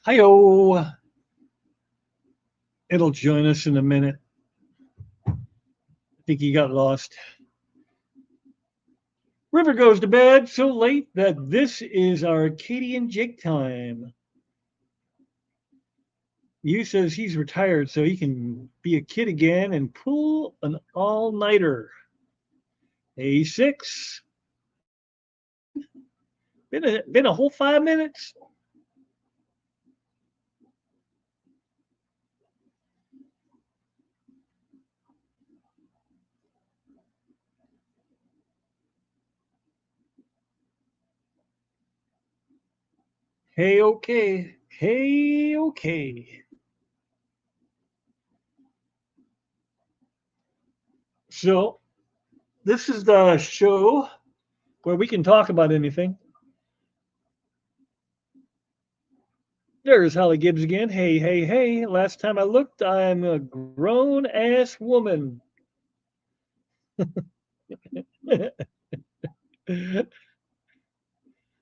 Hi-yo. It'll join us in a minute. I think he got lost. River goes to bed so late that this is our Katie and Jake time. You says he's retired so he can be a kid again and pull an all-nighter. A6. Been a whole 5 minutes. Hey, okay. Hey, okay. So, this is the show where we can talk about anything. There's Holly Gibbs again. Hey, hey, hey. Last time I looked, I'm a grown ass woman.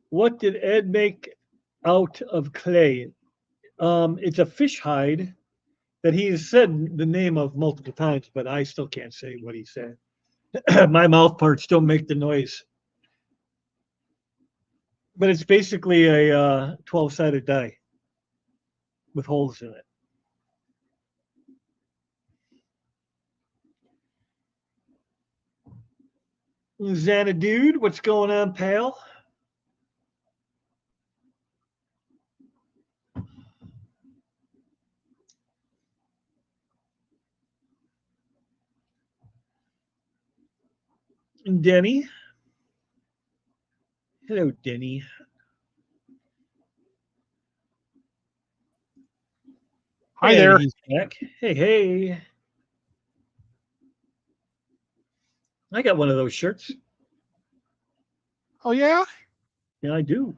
What did Ed make out of clay? It's a fish hide that he's said the name of multiple times, but I still can't say what he said. My mouth parts don't make the noise. But it's basically a 12-sided die with holes in it. Xanadude, what's going on, pal? Denny. Hello, Denny. Hi And there. he's back. Hey, hey. I got one of those shirts. Oh, yeah? Yeah, I do.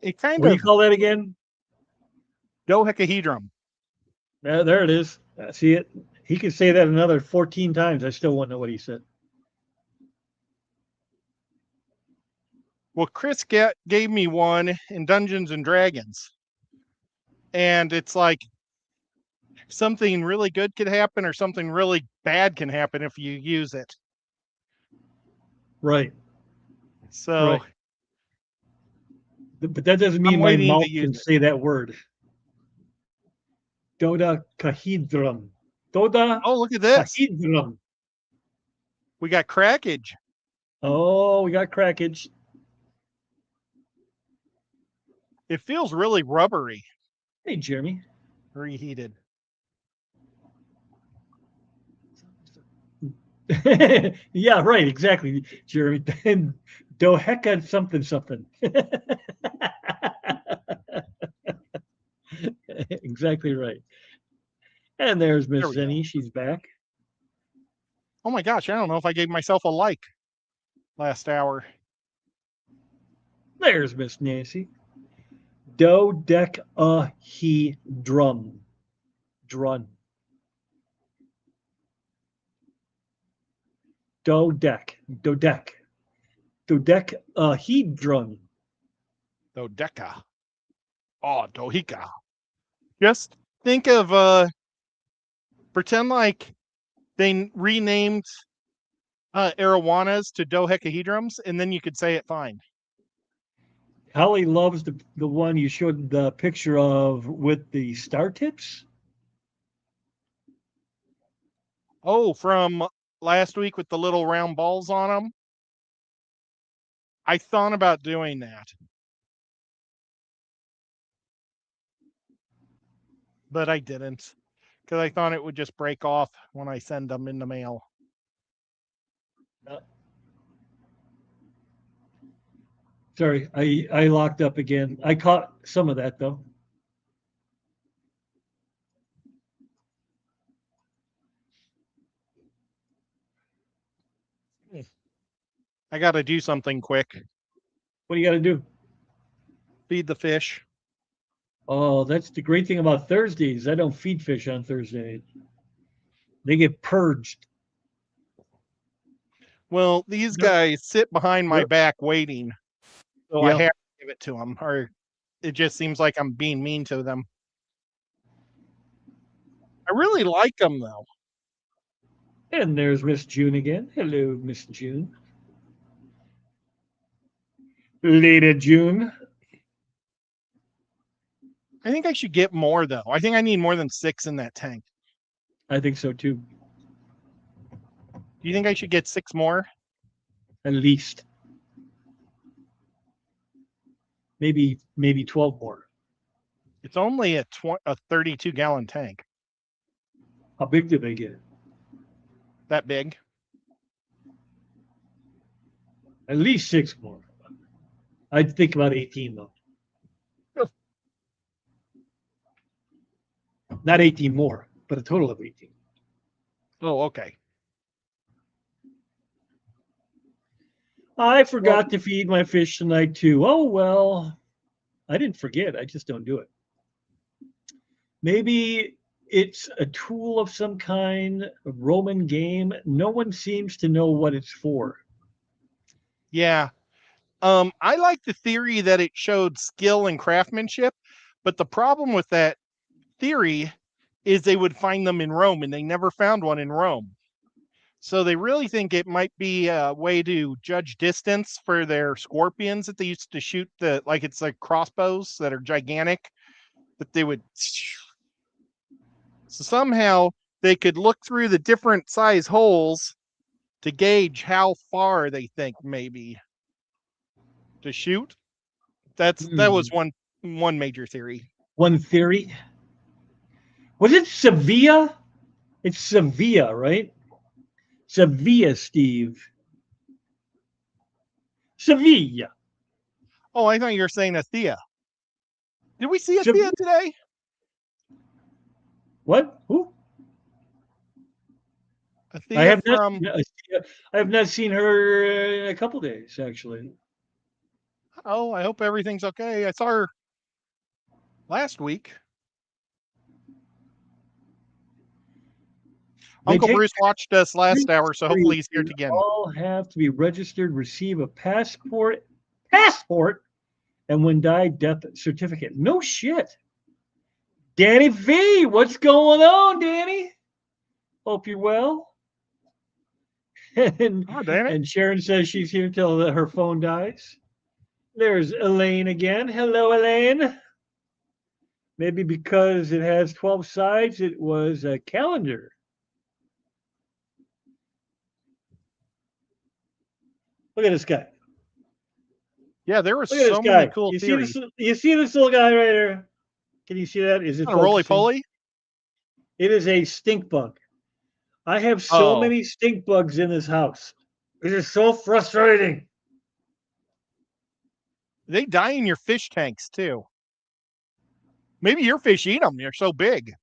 It kind What do you of call that again? dodecahedron. There it is. See it? He could say that another 14 times. I still won't know what he said. Well, Chris gave me one in Dungeons and Dragons. And it's like something really good could happen or something really bad can happen if you use it. Right. So Right. But that doesn't I'm mean my waiting to mouth use can it. say that word. Dodecahedron. Oh, look at this. Dodecahedron. We got crackage. Oh, we got crackage. It feels really rubbery, Hey, Jeremy. reheated. Yeah, right. Exactly, Jeremy. And Doheca something something. Exactly right. And there's There Miss we go. Zenny. She's back. Oh my gosh, I don't know if I gave myself a like last hour. There's Miss Nancy. Dodecahedron. Drun. Dodec. Dodecahedron. Dodeca. Oh, dohica. Just think of pretend like they renamed arowanas to dodecahedrons, and then you could say it fine. Holly loves the one you showed the picture of with the star tips. Oh, from last week with the little round balls on them. I thought about doing that, but I didn't because I thought it would just break off when I send them in the mail. Uh, Sorry, I locked up again. I caught some of that though. I got to do something quick. What do you got to do? Feed the fish. Oh, that's the great thing about Thursdays. I don't feed fish on Thursdays. They get purged. Well, these They're, guys sit behind my they're, back waiting, so I yeah. have to give it to them, or it just seems like I'm being mean to them. I really like them though. And there's Miss June again. Hello, Miss June. Lady June. I think I should get more though. I think I need more than 6 in that tank. I think so too. Do you think I should get 6 more? At least. Maybe 12 more. It's only a 32-gallon tank. How big do they get? That big? At least 6 more. I'd think about 18 though. Not 18 more, but a total of 18. Oh, okay. I forgot to feed my fish tonight too. Oh well, I didn't forget. I just don't do it. Maybe it's a tool of some kind, a Roman game. No one seems to know what it's for. Yeah. I like the theory that it showed skill and craftsmanship, but the problem with that theory is they would find them in Rome, and they never found one in Rome. So they really think it might be a way to judge distance for their scorpions that they used to shoot it's like crossbows that are gigantic that they would. So somehow they could look through the different size holes to gauge how far they think maybe to shoot. That was one major theory. One theory. Was it Sevilla? It's Sevilla, right? Sevilla, Steve. Sevilla. Oh, I thought you were saying Athea. Did we see Sevilla. Athea today? What? Who? Athea I have not seen her in a couple days, actually. Oh, I hope everything's okay. I saw her last week. Uncle Bruce watched us last hour, so hopefully he's here again. All have to be registered, receive a passport, and when died, death certificate. No shit. Danny V, what's going on, Danny? Hope you're well. And Sharon says she's here till her phone dies. There's Elaine again. Hello, Elaine. Maybe because it has 12 sides, it was a calendar. Look at this guy. Yeah, there were so many cool theories. You see this little guy right here? Can you see that? Is it a roly-poly? It is a stink bug. I have so many stink bugs in this house. It is so frustrating. They die in your fish tanks too. Maybe your fish eat them. They're so big.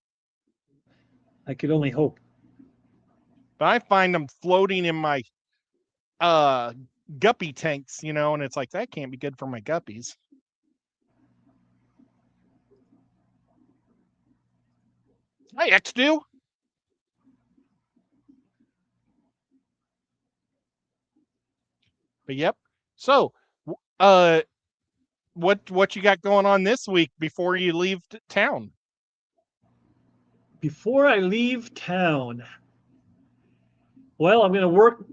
I could only hope. But I find them floating in my guppy tanks, and it's like, that can't be good for my guppies. Hi, X-Do. But yep. So, what you got going on this week before you leave town? Before I leave town, well, I'm going to work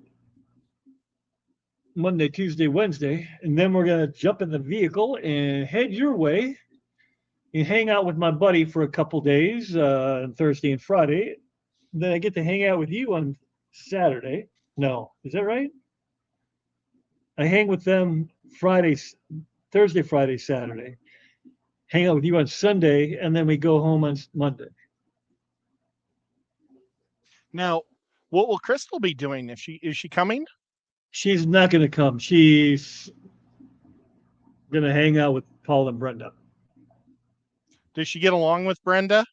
Monday, Tuesday, Wednesday, and then we're going to jump in the vehicle and head your way and hang out with my buddy for a couple days on Thursday and Friday. Then I get to hang out with you on Saturday. No, is that right? I hang with them Thursday, Friday, Saturday. Hang out with you on Sunday, and then we go home on Monday. Now, what will Crystal be doing? Is she coming? She's not going to come. She's going to hang out with Paul and Brenda. Does she get along with Brenda?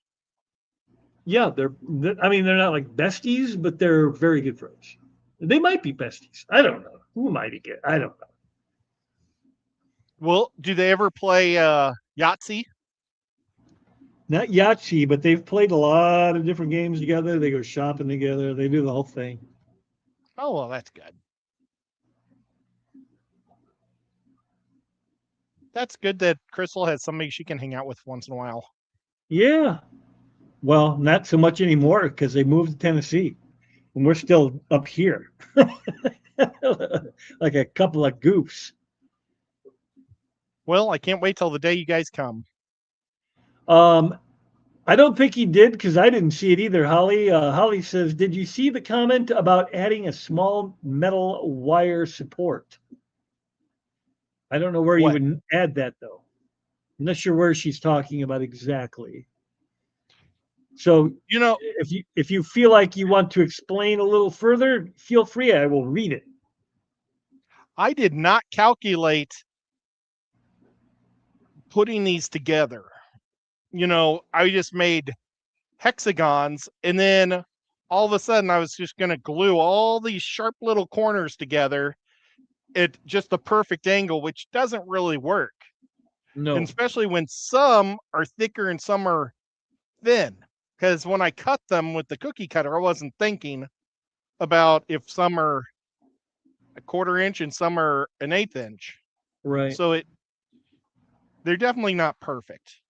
Yeah, they're not like besties, but they're very good friends. They might be besties. I don't know. Who might he get? I don't know. Well, do they ever play Yahtzee? Not Yahtzee, but they've played a lot of different games together. They go shopping together. They do the whole thing. Oh, well, that's good. That's good that Crystal has somebody she can hang out with once in a while. Yeah. Well, not so much anymore because they moved to Tennessee and we're still up here. Like a couple of goofs. Well, I can't wait till the day you guys come. Um, I don't think he did because I didn't see it either, Holly. Holly says, did you see the comment about adding a small metal wire support? I don't know where you What? would add that though. I'm not sure where she's talking about exactly. So You know, if you feel like you want to explain a little further, feel free. I will read it. I did not calculate putting these together. I just made hexagons, and then all of a sudden I was just going to glue all these sharp little corners together at just the perfect angle, which doesn't really work. And No. especially when some are thicker and some are thin. Because when I cut them with the cookie cutter, I wasn't thinking about if some are a 1/4 inch and some are an 1/8 inch. Right. So they're definitely not perfect.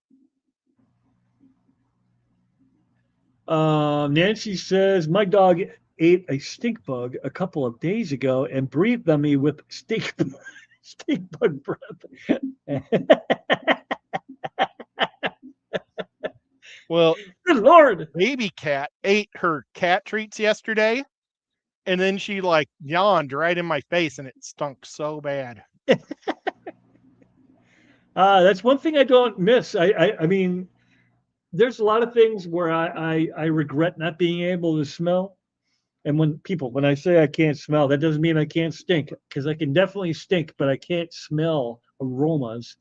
Nancy says, my dog ate a stink bug a couple of days ago and breathed on me with stink bug breath. Well, Good Lord. baby cat ate her cat treats yesterday, and then she like yawned right in my face, and it stunk so bad. That's one thing I don't miss. I mean, there's a lot of things where I regret not being able to smell. And when I say I can't smell, that doesn't mean I can't stink because I can definitely stink, but I can't smell aromas,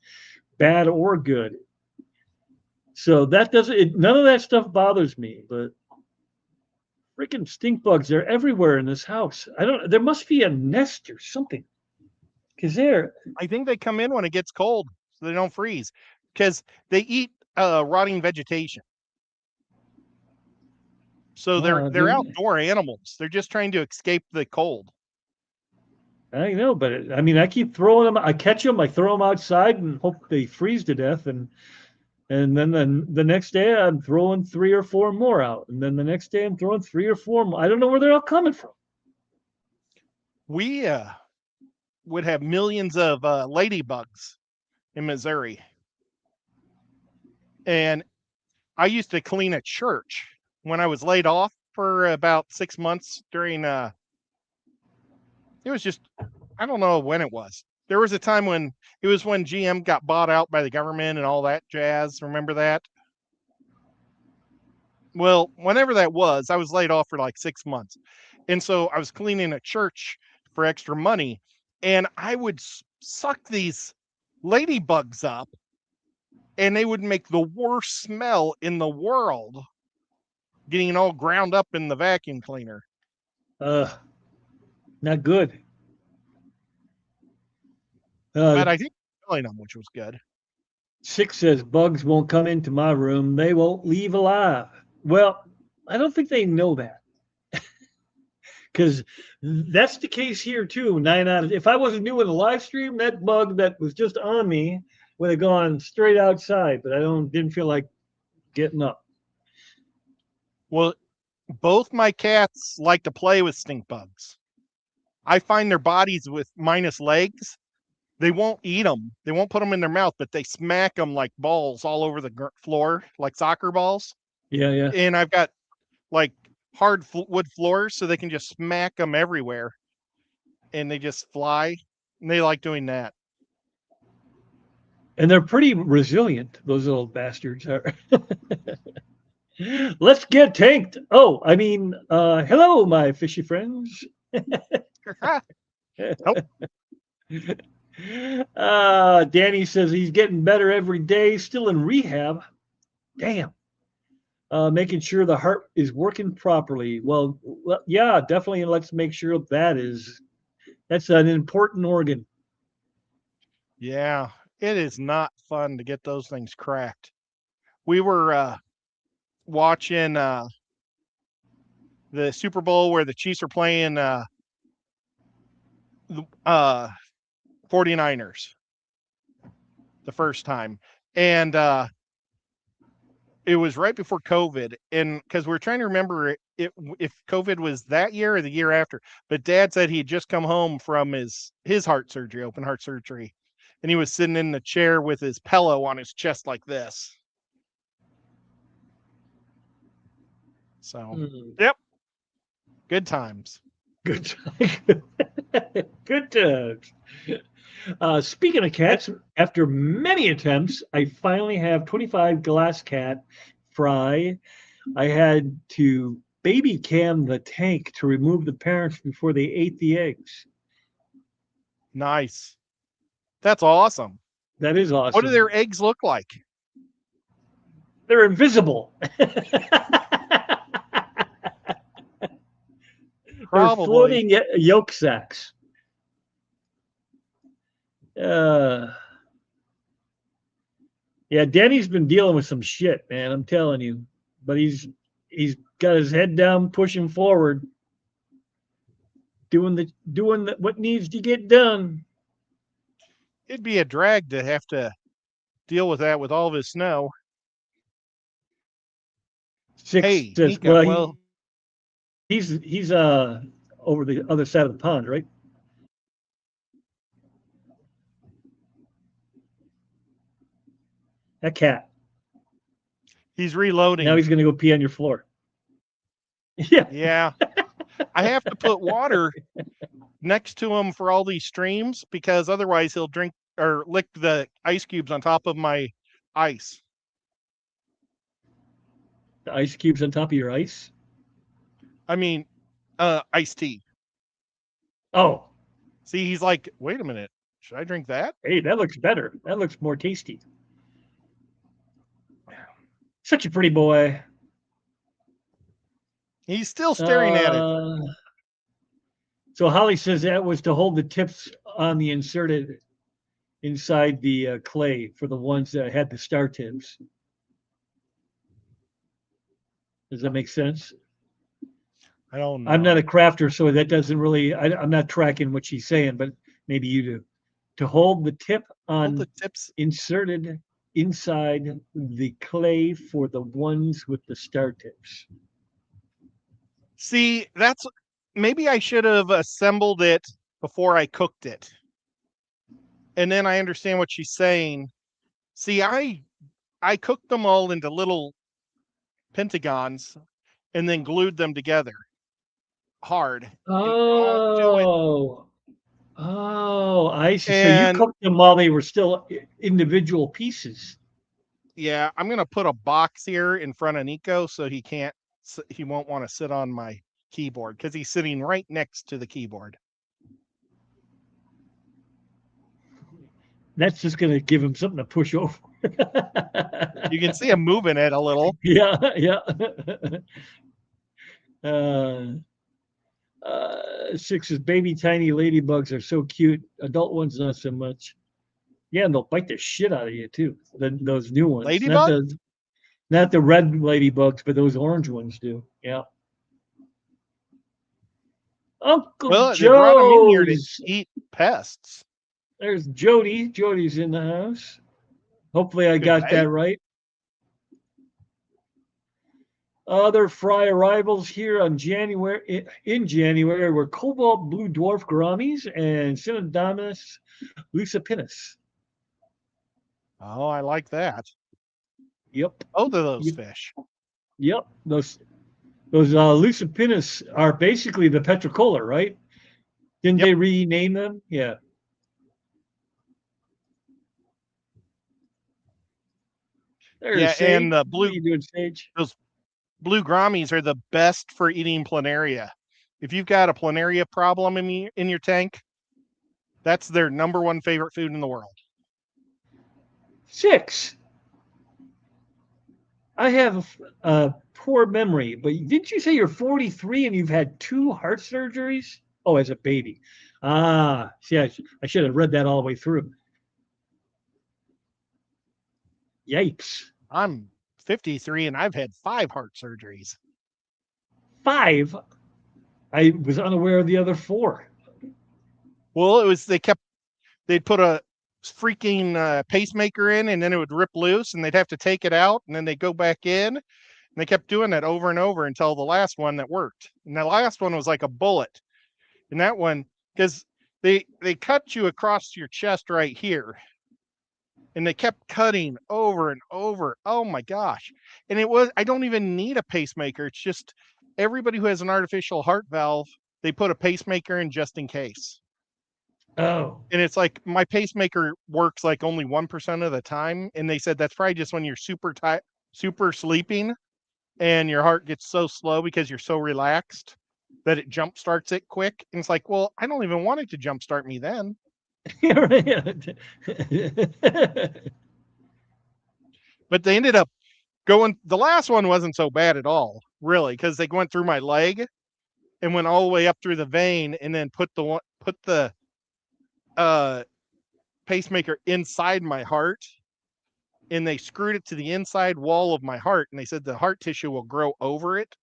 bad or good. So that doesn't, none of that stuff bothers me, but freaking stink bugs, they're everywhere in this house. There must be a nest or something because they're, I think they come in when it gets cold, so they don't freeze, because they eat rotting vegetation. So they're outdoor animals. They're just trying to escape the cold. I know, but I mean, I keep throwing them. I catch them, I throw them outside, and hope they freeze to death. And then the next day, I'm throwing 3 or 4 more out, and then the next day, I'm throwing 3 or 4 more. I don't know where they're all coming from. We would have millions of ladybugs in Missouri, and I used to clean a church when I was laid off for about 6 months during. It was just, I don't know when it was. There was a time when it was when GM got bought out by the government and all that jazz. Remember that? Well, whenever that was, I was laid off for like 6 months. And so I was cleaning a church for extra money, and I would suck these ladybugs up, and they would make the worst smell in the world, getting all ground up in the vacuum cleaner. Not good. But I think killing them, which was good. 6 says bugs won't come into my room. They won't leave alive. Well, I don't think they know that because that's the case here too. If I wasn't doing the live stream, that bug that was just on me would have gone straight outside. But didn't feel like getting up. Well, both my cats like to play with stink bugs. I find their bodies with minus legs. They won't eat them. They won't put them in their mouth, but they smack them like balls all over the floor, like soccer balls. Yeah, yeah. And I've got like hard wood floors, so they can just smack them everywhere, and they just fly. And they like doing that. And they're pretty resilient. Those little bastards are. Let's get tanked. Oh, I mean, hello, my fishy friends. Nope. Danny says he's getting better every day, still in rehab. Damn. Making sure the heart is working properly. Well, yeah, definitely. Let's make sure that's an important organ. Yeah, it is not fun to get those things cracked. We were watching the Super Bowl where the Chiefs are playing the 49ers. the first time. And it was right before COVID. And because we're trying to remember if COVID was that year or the year after. But Dad said he had just come home from his heart surgery, open heart surgery. And he was sitting in the chair with his pillow on his chest like this. So, yep. Good times. Good good times. Speaking of cats, after many attempts, I finally have 25 glass cat fry. I had to baby cam the tank to remove the parents before they ate the eggs. Nice. That's awesome. That is awesome. What do their eggs look like? They're invisible. They're floating yolk sacs. Yeah, Danny's been dealing with some shit, man. I'm telling you. But he's got his head down, pushing forward, doing what needs to get done. It'd be a drag to have to deal with that with all of his snow. Hey, says, Mika, well, he's over the other side of the pond, right? That cat. He's reloading. Now he's going to go pee on your floor. Yeah. Yeah. I have to put water next to him for all these streams because otherwise he'll drink or lick the ice cubes on top of my ice. The ice cubes on top of your ice? I mean, iced tea. Oh. See, he's like, wait a minute. Should I drink that? Hey, that looks better. That looks more tasty. Such a pretty boy. He's still staring at it. So Holly says that was to hold the tips on the inserted inside the clay for the ones that had the star tips. Does that make sense? I don't know. I'm not a crafter, so that doesn't really. I'm not tracking what she's saying, but maybe you do. To hold the tip on the tips inserted inside the clay for the ones with the star tips. See, that's maybe I should have assembled it before I cooked it. And then I understand what she's saying. See, I cooked them all into little pentagons and then glued them together hard. Oh, I see. So you cooked them while they were still individual pieces. Yeah, I'm gonna put a box here in front of Nico so he won't want to sit on my keyboard because he's sitting right next to the keyboard. That's just gonna give him something to push over. You can see him moving it a little. Yeah. Six's baby tiny ladybugs are so cute. Adult ones not so much. Yeah, and they'll bite the shit out of you too. Those new ones. Ladybug? Not the red ladybugs, but those orange ones do. Yeah. Uncle Joe. They brought them in here to eat pests. There's Jody. Jody's in the house. Hopefully I got that right. Other fry arrivals here in January were Cobalt Blue Dwarf Gouramis and Synodamus lucipinis. Oh, I like that. Yep. Both of those fish. Yep. Those lucipinis are basically the petricola, right? Didn't they rename them? Yeah. And the those blue gouramis are the best for eating planaria. If you've got a planaria problem in your tank, that's their number one favorite food in the world. 6. I have a poor memory, but didn't you say you're 43 and you've had 2 heart surgeries? Oh, as a baby. See, I should have read that all the way through. Yikes. I'm 53 and I've had 5 heart surgeries. 5? I was unaware of the other 4. Well, they'd put a freaking pacemaker in, and then it would rip loose, and they'd have to take it out, and then they go back in. And they kept doing that over and over until the last one that worked. And the last one was like a bullet. And that one, because they cut you across your chest right here, and they kept cutting over and over. Oh my gosh. And I don't even need a pacemaker. It's just everybody who has an artificial heart valve, they put a pacemaker in just in case. Oh, And it's like my pacemaker works like only 1% of the time. And they said that's probably just when you're super tired, super sleeping, and your heart gets so slow because you're so relaxed that it jump starts it quick. And it's like, well, I don't even want it to jump start me then. But they ended up going, the last one wasn't so bad at all, really, because they went through my leg and went all the way up through the vein, and then put the pacemaker inside my heart, and they screwed it to the inside wall of my heart, and they said the heart tissue will grow over it,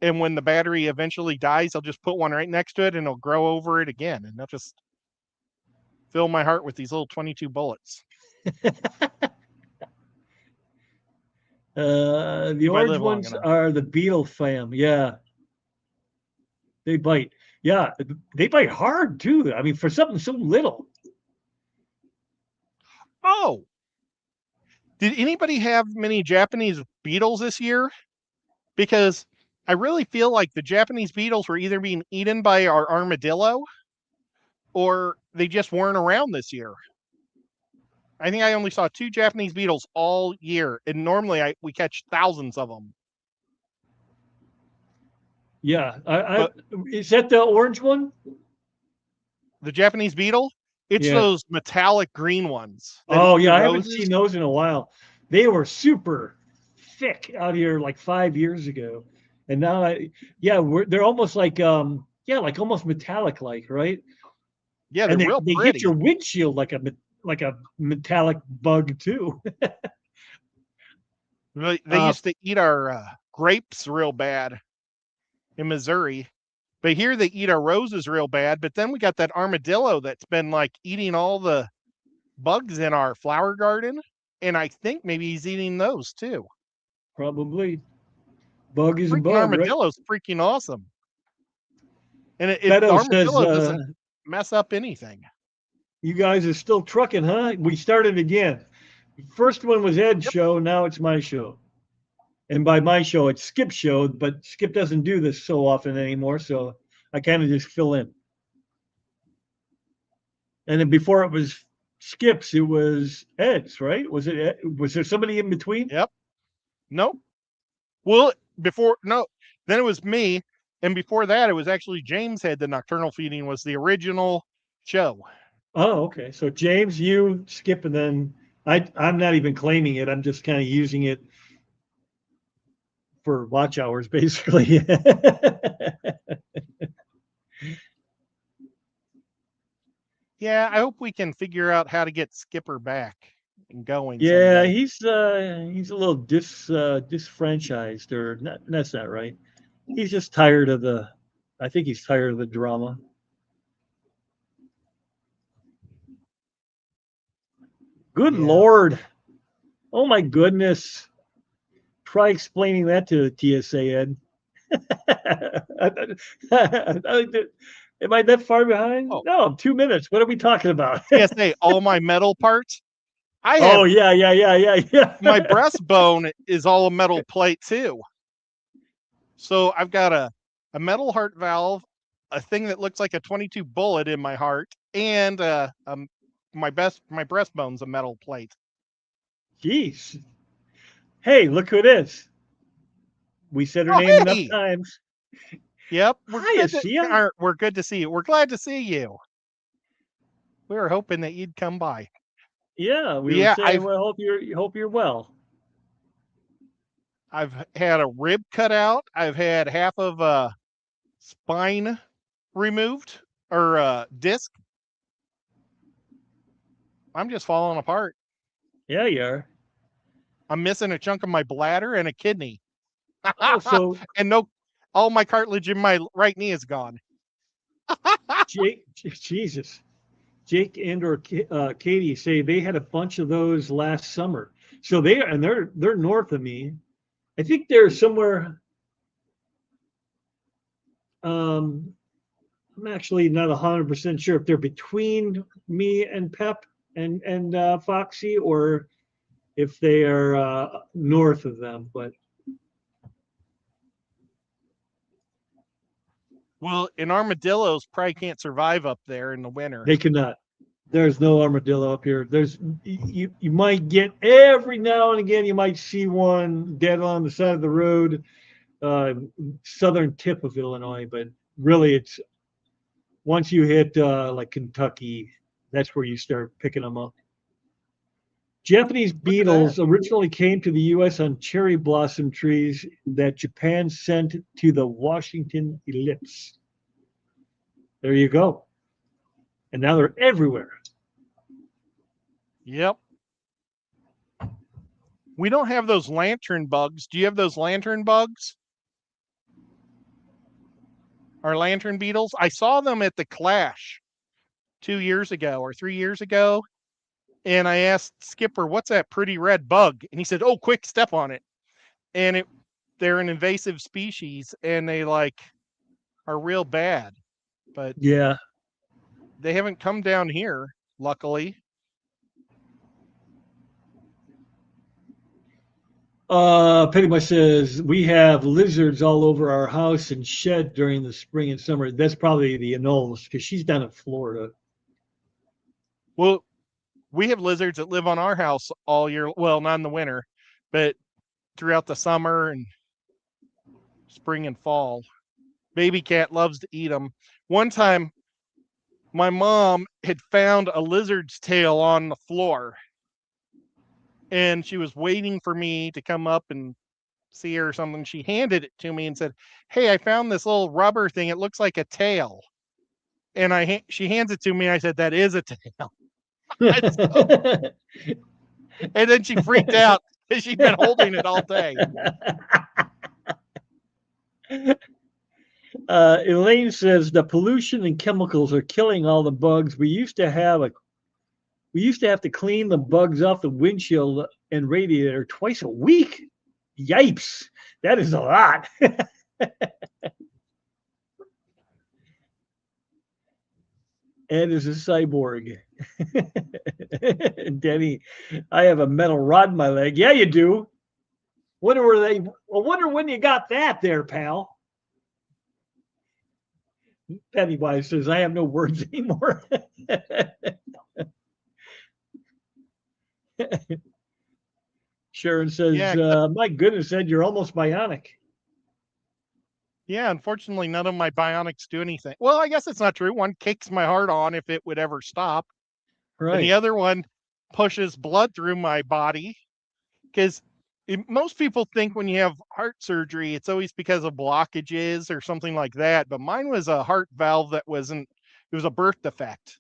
and when the battery eventually dies, they'll just put one right next to it, and it'll grow over it again, and they'll just fill my heart with these little 22 bullets. The orange ones are the beetle fam. Yeah. They bite. Yeah. They bite hard too. I mean, for something so little. Oh, did anybody have many Japanese beetles this year? Because I really feel like the Japanese beetles were either being eaten by our armadillo, or they just weren't around this year. I think I only saw 2 Japanese beetles all year, and normally we catch thousands of them. Yeah. Is that the orange one? The Japanese beetle? It's those metallic green ones. Oh, yeah. I haven't seen those in a while. They were super thick out here like 5 years ago. And now, they're almost like, like almost metallic like, right? Yeah, they're real pretty. They hit your windshield like a metallic bug too. They used to eat our grapes real bad in Missouri, but here they eat our roses real bad. But then we got that armadillo that's been like eating all the bugs in our flower garden, and I think maybe he's eating those too. Probably. Bug is a bug, armadillo's right? Freaking awesome. And the armadillo doesn't mess up anything. You guys are still trucking, huh? We started again. First one was Ed's show. Now it's my show. And by my show, it's Skip's show, but Skip doesn't do this so often anymore. So I kind of just fill in. And then before it was Skip's, it was Ed's, right? Was it Ed? Was there somebody in between? Yep. Nope. Well, then it was me. And before that, it was actually James had the Nocturnal Feeding was the original show. Oh, okay. So James, you, Skip, and then I'm not even claiming it. I'm just kind of using it for watch hours, basically. Yeah, I hope we can figure out how to get Skipper back and going. Yeah, someday. He's a little disfranchised, or not, that's not right. He's just tired of I think he's tired of the drama. Good Lord. Oh my goodness. Try explaining that to TSA, Ed. Am I that far behind? Oh. No, 2 minutes. What are we talking about? TSA, all my metal parts. Yeah. My breastbone is all a metal plate too. So I've got a metal heart valve, a thing that looks like a 22 bullet in my heart, and my breastbone's a metal plate. Jeez. Hey, look who it is. We said her name enough times. Yep. We're good to see you. We're glad to see you. We were hoping that you'd come by. Yeah, we were saying, well, hope you're well. I've had a rib cut out. I've had half of a spine removed, or disc. I'm just falling apart. Yeah, you are. I'm missing a chunk of my bladder and a kidney. Oh, and all my cartilage in my right knee is gone. Jesus. Jake and or Katie say they had a bunch of those last summer. So they're north of me. I think they're somewhere. I'm actually not 100% sure if they're between me and Pep and Foxy, or if they are north of them. But Well, and armadillos probably can't survive up there in the winter. they cannot. There's no armadillo up here. You might get every now and again you might see one dead on the side of the road, southern tip of Illinois, but really it's once you hit like Kentucky, that's where you start picking them up. Japanese beetles originally came to the U.S. on cherry blossom trees that Japan sent to the Washington ellipse. There you go. And now they're everywhere. Yep. We don't have those lantern bugs. Do you have those lantern bugs? Or lantern beetles? I saw them at the Clash 2 years ago or 3 years ago. And I asked Skipper, what's that pretty red bug? And he said, oh, quick, step on it. And they're an invasive species and they like are real bad. But yeah, they haven't come down here, luckily. Pretty much says we have lizards all over our house and shed during the spring and summer. That's probably the anoles because she's down in Florida. Well, we have lizards that live on our house all year. Well, not in the winter, but throughout the summer and spring and fall. Baby cat loves to eat them. One time, my mom had found a lizard's tail on the floor. And she was waiting for me to come up and see her or something. She handed it to me and said, hey, I found this little rubber thing. It looks like a tail. And she hands it to me. I said, that is a tail. And then she freaked out because she'd been holding it all day. Elaine says the pollution and chemicals are killing all the bugs. We used to have to clean the bugs off the windshield and radiator twice a week. Yipes, that is a lot. Ed is a cyborg. Denny, I have a metal rod in my leg. Yeah, you do. I wonder when you got that there, pal. Pennywise says, I have no words anymore. Sharon says, my goodness, Ed, you're almost bionic. Yeah, unfortunately, none of my bionics do anything. Well, I guess it's not true. One kicks my heart on if it would ever stop. Right. And the other one pushes blood through my body. Because most people think when you have heart surgery, it's always because of blockages or something like that. But mine was a heart valve it was a birth defect.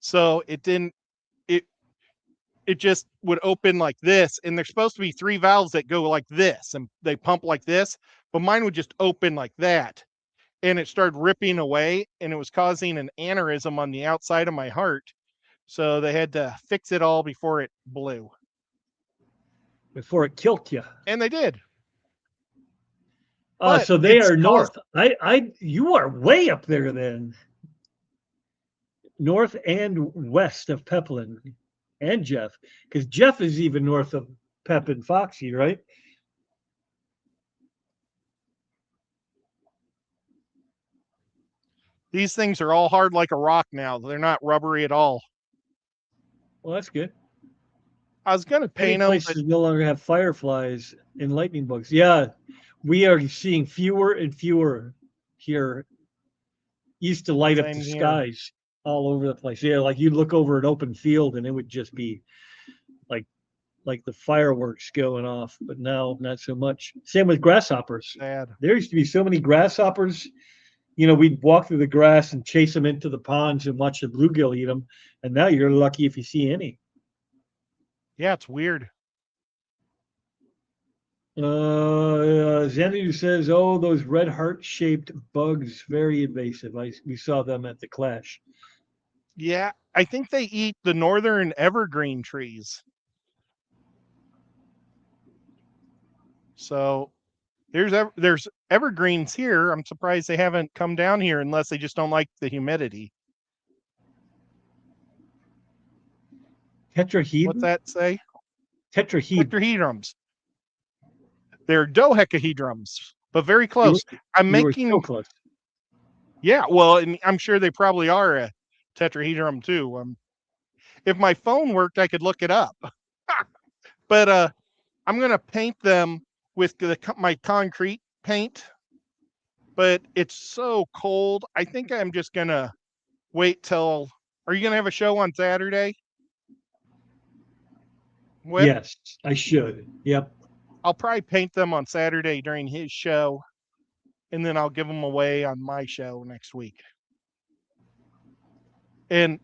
So it just would open like this. And there's supposed to be 3 valves that go like this and they pump like this. But mine would just open like that. And it started ripping away and it was causing an aneurysm on the outside of my heart. So they had to fix it all before it blew. Before it killed you. And they did. So they are north. You are way up there then. North and west of Pepplin and Jeff. Because Jeff is even north of Pep and Foxy, right? These things are all hard like a rock now. They're not rubbery at all. Well, that's good. I was going to paint them. Places no longer have fireflies and lightning bugs. Yeah, we are seeing fewer and fewer here. Used to light up the skies all over the place. Yeah, like you'd look over an open field and it would just be like the fireworks going off. But now, not so much. Same with grasshoppers. Sad. There used to be so many grasshoppers. You know, we'd walk through the grass and chase them into the ponds and watch the bluegill eat them. And now you're lucky if you see any. Yeah, it's weird. Xanadu says, oh, those red heart-shaped bugs, very invasive. We saw them at the Clash. Yeah, I think they eat the northern evergreen trees. So there's evergreens here. I'm surprised they haven't come down here unless they just don't like the humidity. What's Tetrahedron? that say? Tetrahedron. Tetrahedrons. They're dodecahedrons, but very You were, close. I'm you were so making, close. yeah, well, and I'm sure they probably are a tetrahedron too. If my phone worked, I could look it up. But I'm gonna paint them with my concrete paint. But it's so cold. I think I'm just gonna wait till. Are you gonna have a show on Saturday? Whip. Yes, I should. Yep. I'll probably paint them on Saturday during his show, and then I'll give them away on my show next week. And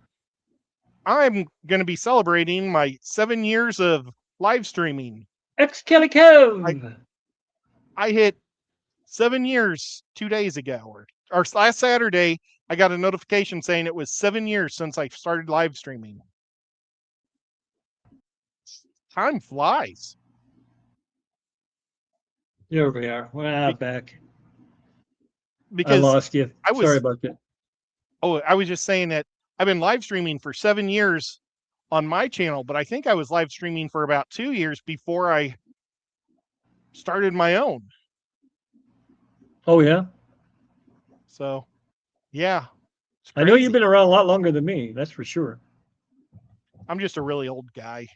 I'm going to be celebrating my 7 years of live streaming. I, Excalico! I hit 7 years 2 days ago, or last Saturday. I got a notification saying it was 7 years since I started live streaming. Time flies. There we are. Well, Be- back. I Because lost you. I Sorry was, about that. I was just saying that I've been live streaming for 7 years on my channel, but I think I was live streaming for about 2 years before I started my own. Oh, yeah? So, yeah. I know you've been around a lot longer than me. That's for sure. I'm just a really old guy.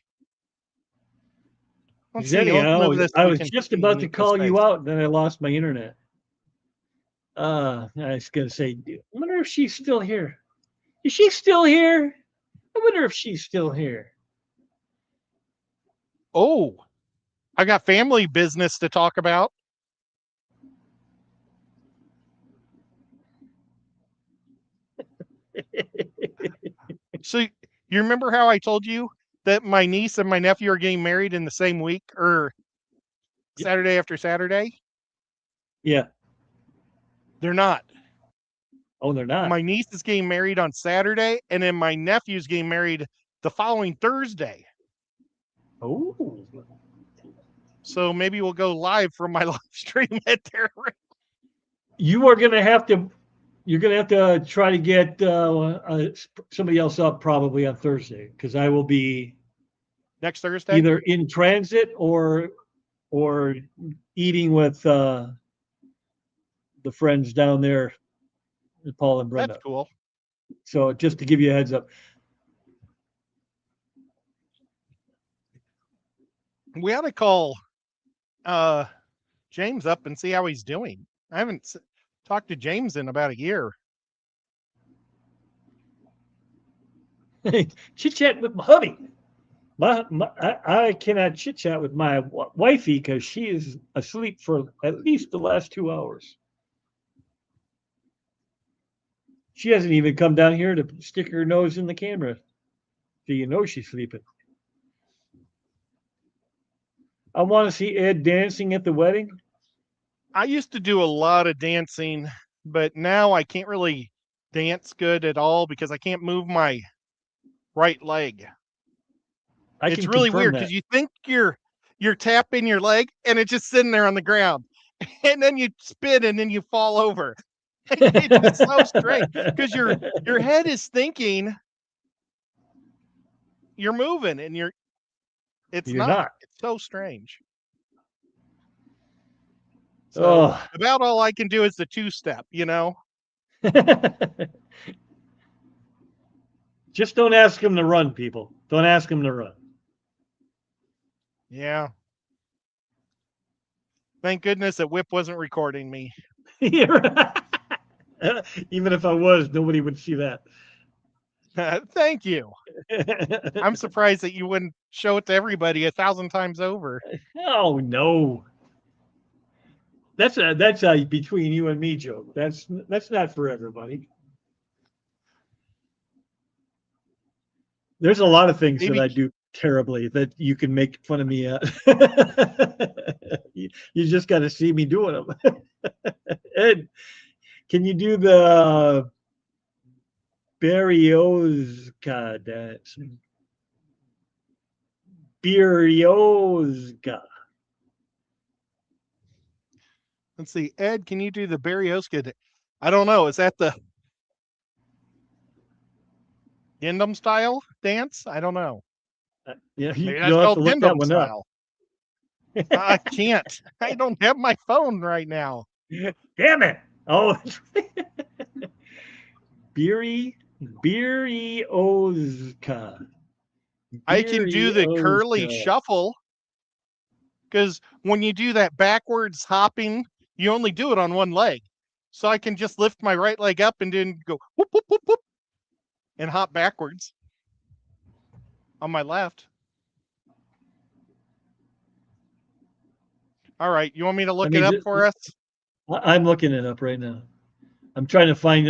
Let's Jenny, see. Let's move this. I So we was can just see about to Nico's call you face. out, then I lost my internet. I was going to say, I wonder if she's still here. Is she still here? I wonder if she's still here. Oh, I got family business to talk about. So, you remember how I told you that my niece and my nephew are getting married in the same week, or Saturday after Saturday? Yeah. They're not. Oh, they're not. My niece is getting married on Saturday, and then my nephew's getting married the following Thursday. Oh. So maybe we'll go live from my live stream at their. You are going to have to. You're going to have to try to get somebody else up probably on Thursday because I will be Next Thursday, either in transit or eating with the friends down there, Paul and Brenda. That's cool. So just to give you a heads up. We ought to call James up and see how he's doing. I haven't talked to James in about a year. Chit chat with my hubby. I cannot chit chat with my wifey because she is asleep for at least the last 2 hours. She hasn't even come down here to stick her nose in the camera. So you know she's sleeping. I want to see Ed dancing at the wedding. I used to do a lot of dancing, but now I can't really dance good at all because I can't move my right leg. It's really weird because you think you're tapping your leg and it's just sitting there on the ground, and then you spin and then you fall over. It's just so strange because your head is thinking you're moving and you're not. It's so strange. So about all I can do is the 2-step, you know. Just don't ask him to run, people. Don't ask him to run. Yeah. Thank goodness that Whip wasn't recording me. Even if I was, nobody would see that. Thank you. I'm surprised that you wouldn't show it to everybody 1,000 times over. Oh no. That's a between you and me joke. That's not for everybody. There's a lot of things that I do terribly that you can make fun of me at. You just got to see me doing them. Ed, can you do the Berioska dance. Berioska. Let's see. Ed, can you do the Berioska? I don't know. Is that the Gundam style dance? I don't know. Yeah, Maybe that's you'll have to called look that Gundam one up. style. I can't. I don't have my phone right now. Damn it! Oh, Berioska. I can do the curly Berioska. shuffle because when you do that backwards hopping, you only do it on one leg. So I can just lift my right leg up and then go whoop, whoop, whoop, whoop, and hop backwards on my left. All right. You want me to look it up for us? I'm looking it up right now. I'm trying to find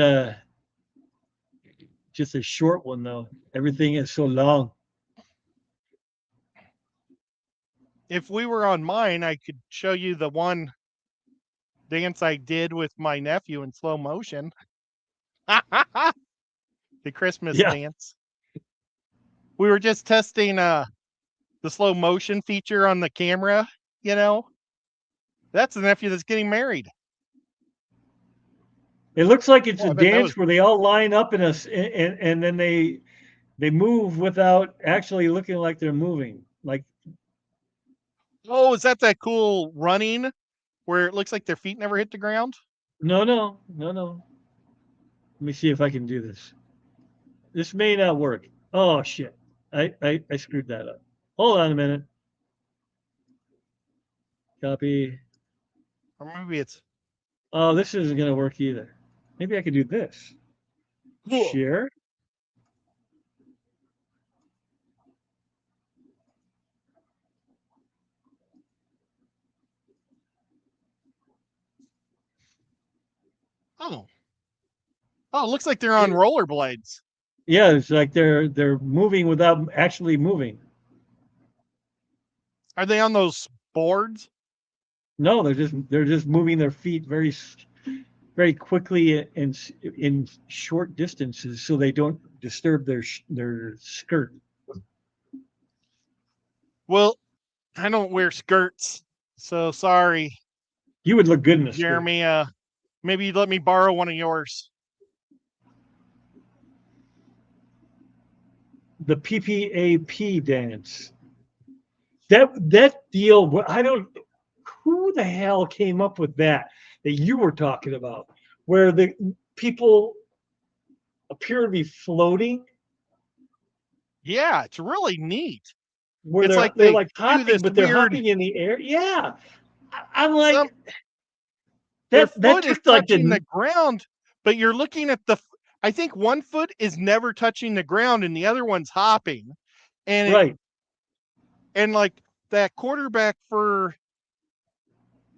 just a short one though. Everything is so long. If we were on mine, I could show you the one dance I did with my nephew in slow motion. The Christmas Yeah. dance. We were just testing the slow motion feature on the camera, you know. That's the nephew that's getting married. It looks like it's Oh, a I bet that was. dance where they all line up in and then they move without actually looking like they're moving. Like Oh, is that cool running where it looks like their feet never hit the ground? no. Let me see if I can do this. This may not work. Oh shit. I screwed that up. Hold on a minute. Copy. Or maybe it's. Oh, this isn't gonna work either. Maybe I could do this. Cool. Share. Oh. Oh, it looks like they're on rollerblades. Yeah, it's like they're moving without actually moving. Are they on those boards? No, they're just moving their feet very quickly and in short distances, so they don't disturb their skirt. Well, I don't wear skirts, so sorry, You would look good in a skirt. Jeremy. Maybe you'd let me borrow one of yours. The PPAP dance. That deal. I don't. Who the hell came up with that you were talking about, where the people appear to be floating, Yeah, it's really neat. where It's like they're they like do hopping, this but they're weird. hopping in the air. Yeah, I'm Some like their that foot is took like touching the the ground, but you're looking at the. I think one foot is never touching the ground, and the other one's hopping, and right. like that quarterback for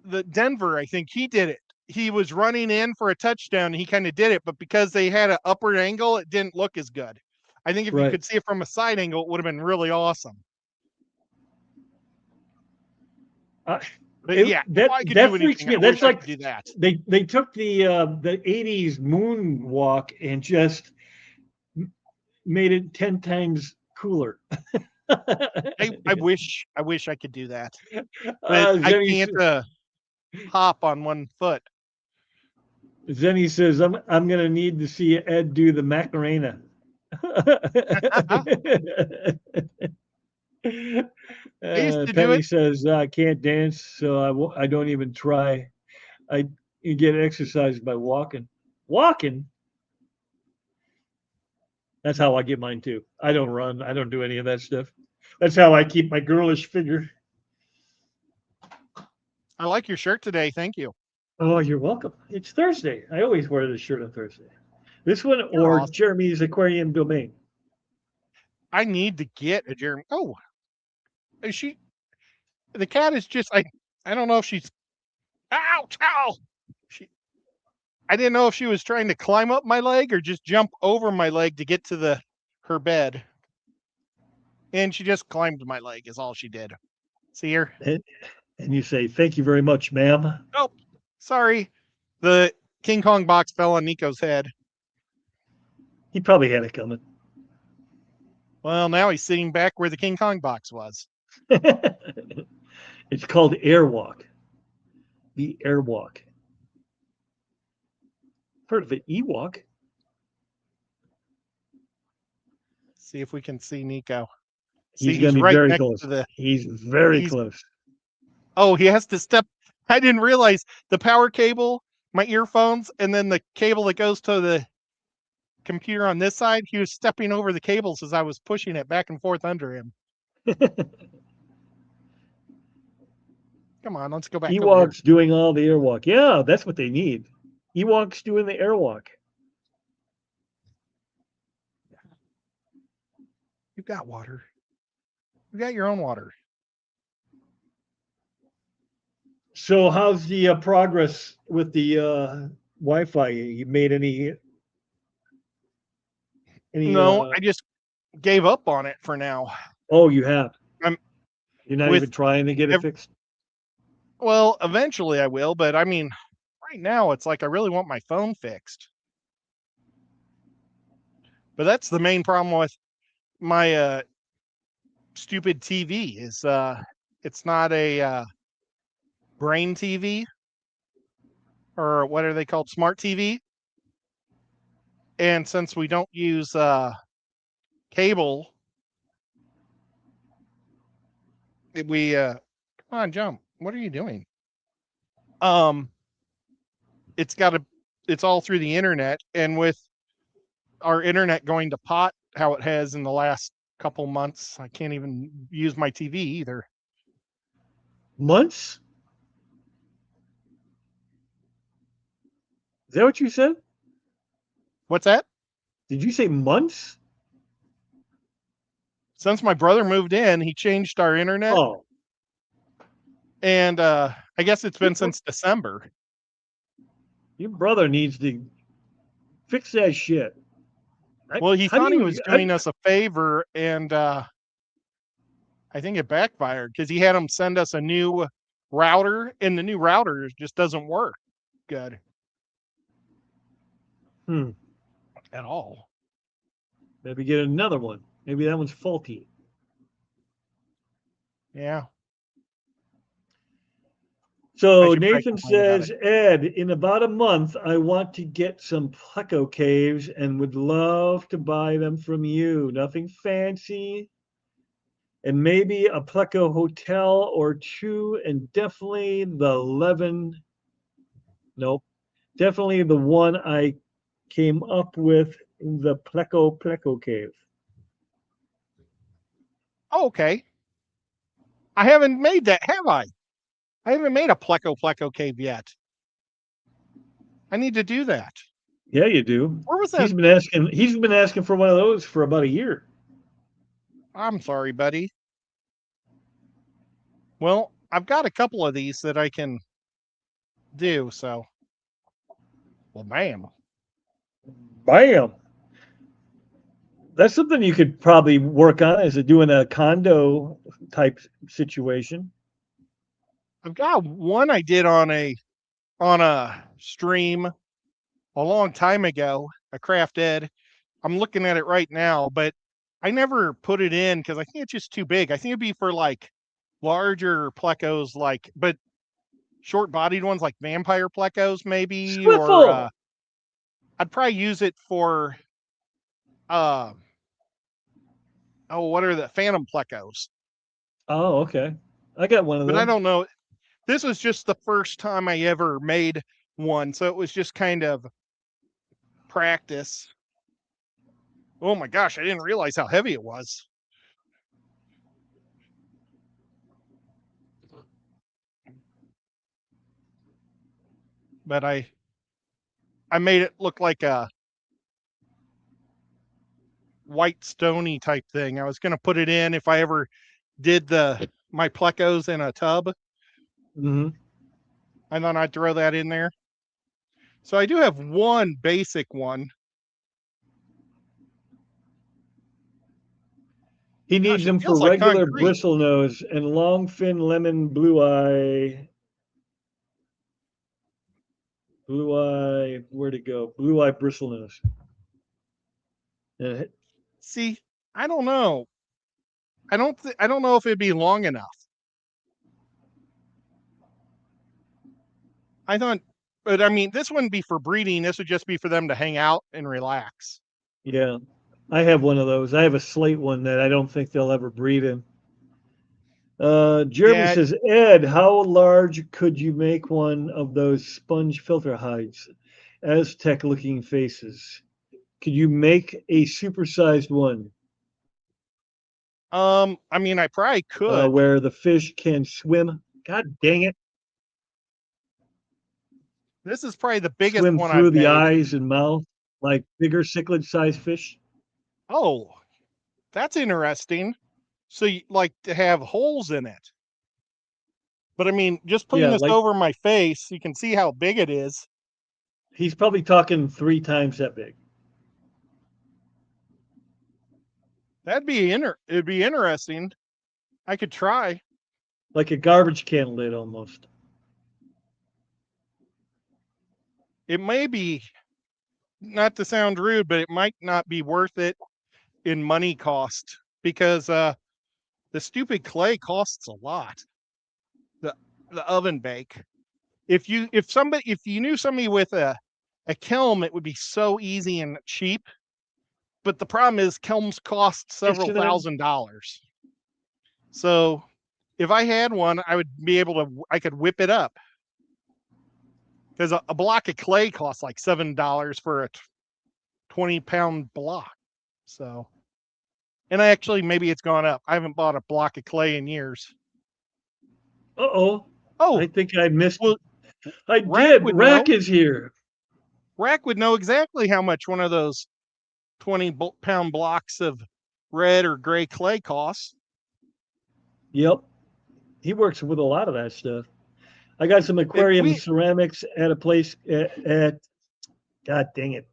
the Denver, I think he did it. He was running in for a touchdown. And he kind of did it, but because they had an upward angle, it didn't look as good. I think if you Right. could see it from a side angle, it would have been really awesome. But yeah, if I could do Freaks anything, me. I That's wish I could like do that. they took the '80s moonwalk and just made it 10 times cooler. I wish I could do that, but I Zenny, can't hop on one foot. Zenny says I'm gonna need to see Ed do the Macarena. I used to do Penny it. says I can't dance, so I don't even try. I get exercise by walking. Walking. That's how I get mine too. I don't run. I don't do any of that stuff. That's how I keep my girlish figure. I like your shirt today. Thank you. Oh, you're welcome. It's Thursday. I always wear this shirt on Thursday. This one You're or awesome. Jeremy's Aquarium Domain. I need to get a Jeremy. Oh, is she? The cat is just. I don't know if she's. Ouch! Ow! She. I didn't know if she was trying to climb up my leg or just jump over my leg to get to her bed. And she just climbed my leg. Is all she did. See her? And you say, "Thank you very much, ma'am." Oh, sorry. The King Kong box fell on Nico's head. He probably had it coming. Well, now he's sitting back where the King Kong box was. It's called Airwalk. The Airwalk. Heard of it? Ewok. See if we can see Nico. He's See, going he's to be right very next close. to the. He's very He's close. Oh, he has to step. I didn't realize the power cable, my earphones, and then the cable that goes to the computer on this side. He was stepping over the cables as I was pushing it back and forth under him. Come on, let's go back over here. Ewoks doing all the Airwalk. Yeah, that's what they need. Ewoks doing the Airwalk. You've got water. You got your own water. So, how's the progress with the Wi-Fi? You made any? No, I just gave up on it for now. Oh, you have. I'm You're not with even trying to get it fixed. Well, eventually I will, but I mean, right now it's like I really want my phone fixed. But that's the main problem with my stupid TV is it's not a brain TV, or what are they called, smart TV. And since we don't use cable, we come on, jump. What are you doing? It's got to it's all through the internet, and with our internet going to pot how it has in the last couple months, I can't even use my TV either. Months? Is that what you said? What's that? Did you say months? Since my brother moved in, he changed our internet, Oh, and I guess it's been since December. your brother needs to fix that shit. Well, he How do thought he you? was doing us a favor, and I think it backfired because he had him send us a new router, and the new router just doesn't work good at all. Maybe get another one. Maybe that one's faulty. Yeah. So I should probably Nathan complain about says, Ed, in about a month, I want to get some pleco caves and would love to buy them from you. Nothing fancy. And maybe a pleco hotel or two, and definitely the 11. Nope. Definitely the one I came up with, the pleco cave. Oh, okay. I haven't made that, have I? I haven't made a pleco cave yet. I need to do that. Yeah, you do. Where was that? He's been asking for one of those for about a year. I'm sorry, buddy. Well, I've got a couple of these that I can do, so. Well, bam. Bam. That's something you could probably work on as doing a condo type situation. I've got one I did on a stream a long time ago, a Craft Ed. I'm looking at it right now, but I never put it in because I think it's just too big. I think it'd be for like larger plecos, but short-bodied ones like vampire plecos, maybe, or Swiffle. I'd probably use it for what are the phantom plecos? Oh, okay. I got one of But them. I don't know. This was just the first time I ever made one, so it was just kind of practice. Oh my gosh, I didn't realize how heavy it was. But I made it look like a white stony type thing. I was going to put it in if I ever did my plecos in a tub. Mm-hmm. I thought I'd throw that in there. So I do have one basic one. He needs them for like regular concrete. bristle nose and long fin lemon blue eye. Blue eye, where'd it go? Blue eye bristle nose. Uh, See, I don't know. I don't know if it'd be long enough. I thought, but I mean, this wouldn't be for breeding. This would just be for them to hang out and relax. yeah, I have one of those. I have a slate one that I don't think they'll ever breed in. Jeremy Yeah, says, Ed, how large could you make one of those sponge filter hides? Aztec looking faces. Could you make a supersized one I mean, I probably could. where the fish can swim? God dang it. This is probably the biggest Swim one I've through the made. eyes and mouth like bigger cichlid sized fish? Oh, that's interesting. So you like to have holes in it. But I mean, just putting Yeah, this like over my face, you can see how big it is. he's probably talking 3 times that big. It'd be interesting. I could try. Like a garbage can lid almost. It may be, not to sound rude, but it might not be worth it in money cost because the stupid clay costs a lot. The the oven bake. If you knew somebody with a kiln, it would be so easy and cheap. But the problem is kilns cost several Fixing $1,000s. So if I had one, I could whip it up because a block of clay costs like $7 for a 20-pound block. So, and maybe it's gone up. I haven't bought a block of clay in years. Uh-oh. Oh, I think I missed. well, I Rack did. would Rack know. is here. Rack would know exactly how much one of those 20-pound blocks of red or gray clay costs. Yep. He works with a lot of that stuff. I got some And aquarium ceramics at a place at God dang it.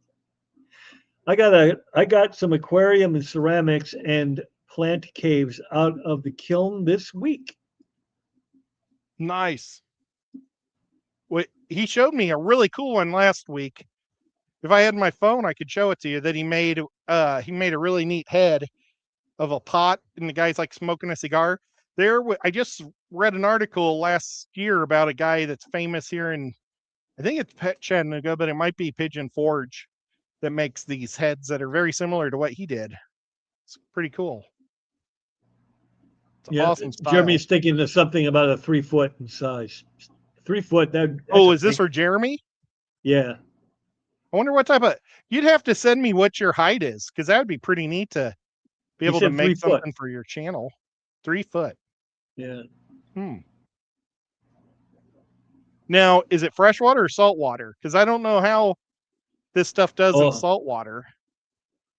I got some aquarium and ceramics and plant caves out of the kiln this week. Nice. He showed me a really cool one last week. If I had my phone, I could show it to you. That he made a really neat head of a pot, and the guy's like smoking a cigar. I just read an article last year about a guy that's famous here in, I think it's Chattanooga, but it might be Pigeon Forge, that makes these heads that are very similar to what he did. It's pretty cool. It's Yeah, awesome style. Jeremy's thinking of something about a 3 foot in size. 3 foot. That's Oh, a is this big. for Jeremy? Yeah. I wonder what type of. You'd have to send me what your height is, because that would be pretty neat to be He able to said three make foot. something for your channel. 3 foot. Yeah. Now, is it freshwater or saltwater? Because I don't know how this stuff does in Oh, saltwater.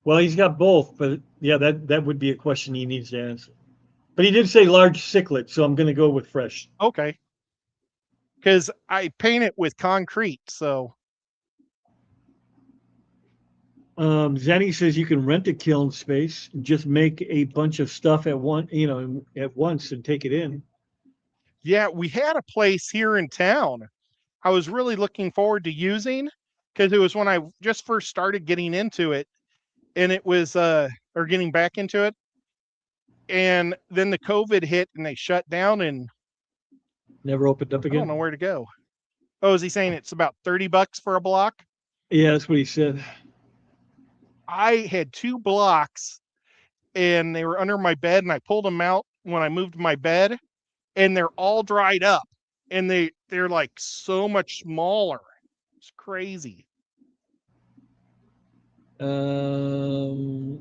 well, he's got both, but yeah, that would be a question he needs to answer. But he did say large cichlid, so I'm going to go with fresh. Okay. Because I paint it with concrete, so. Zenny says you can rent a kiln space, just make a bunch of stuff at once and take it in. Yeah, we had a place here in town I was really looking forward to using, because it was when I just first started getting into it, and it was or getting back into it, and then the COVID hit and they shut down, and Never opened up I don't know again. where to go. Oh, is he saying it's about $30 for a block? Yeah, that's what he said. I had 2 blocks and they were under my bed, and I pulled them out when I moved my bed, and they're all dried up, and they're like so much smaller. It's crazy. Um,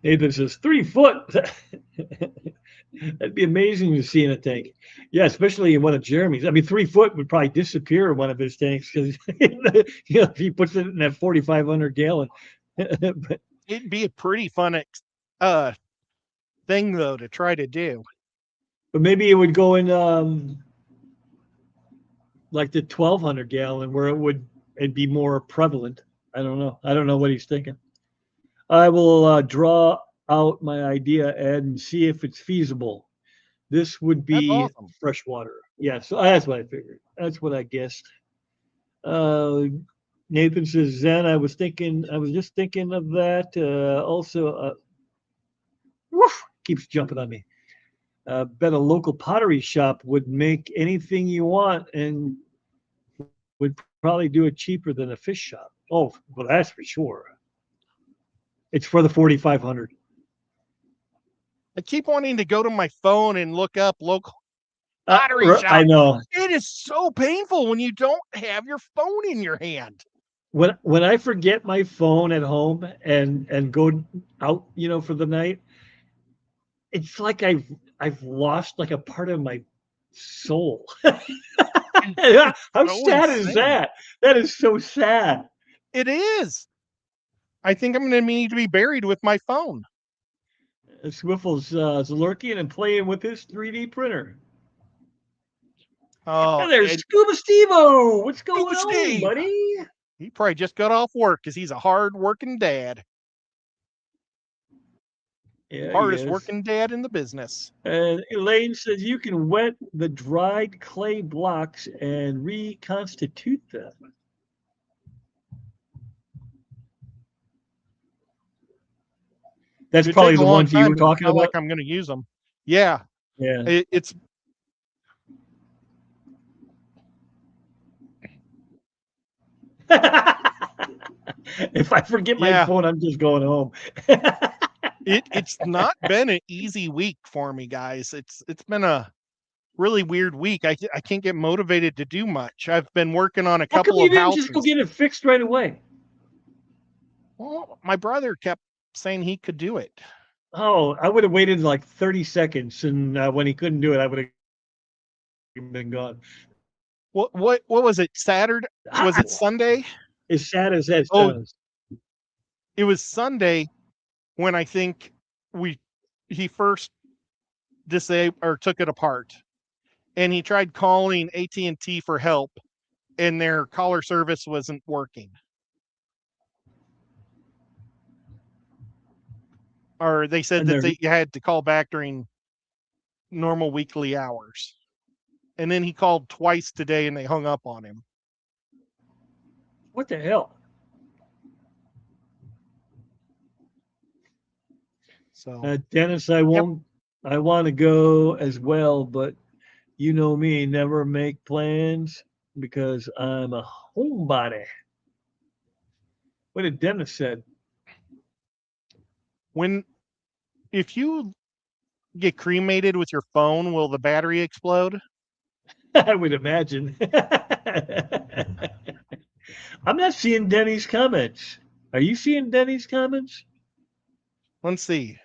Nathan says 3 foot. That'd be amazing to see in a tank. Yeah, especially in one of Jeremy's. I mean, 3 foot would probably disappear in one of his tanks because if he puts it in that 4,500 gallon. But It'd be a pretty fun uh thing though to try to do. maybe it would go in like the 1,200 gallon where it'd be more prevalent. I don't know. I don't know what he's thinking. I will draw out my idea, Ed, and see if it's feasible. This would That's be awesome. freshwater. Yeah, so that's what I figured. That's what I guessed. Uh, Nathan says, Zen, I was just thinking of that. Also, woof, keeps jumping on me. Bet a local pottery shop would make anything you want and would probably do it cheaper than a fish shop. Oh, well, that's for sure. It's for the 4,500. I keep wanting to go to my phone and look up local pottery shop. I know. It is so painful when you don't have your phone in your hand. When I forget my phone at home and go out, for the night, it's like I've lost like a part of my soul. How so sad insane. is that? That is so sad. It is. I think I'm going to need to be buried with my phone. Swiffle's lurking and playing with his 3D printer. Oh, and there's Scuba Steve-O. What's going on, Steve. buddy? He probably just got off work because he's a hard-working dad. Yeah, hardest working dad in the business. And Elaine says you can wet the dried clay blocks and reconstitute them. That's probably the ones you were talking about. Like I'm going to use them. Yeah. Yeah. It's. If I forget my phone, I'm just going home. It's not been an easy week for me, guys. It's been a really weird week. I can't get motivated to do much. I've been working on a couple of houses. You didn't just go get it fixed right away? Well, my brother kept saying he could do it. Oh, I would have waited like 30 seconds, and when he couldn't do it, I would have been gone. What was it? Saturday? Was it Sunday? As sad as that sounds. It was Sunday when I think he first disabled or took it apart, and he tried calling AT&T for help, and their caller service wasn't working. Or they said that you had to call back during normal weekly hours. And then he called twice today and they hung up on him. What the hell? So Dennis, I want to go as well, but you know me, never make plans because I'm a homebody. What did Dennis said? If you get cremated with your phone, will the battery explode? I would imagine. I'm not seeing Denny's comments. Are you seeing Denny's comments? Let's see.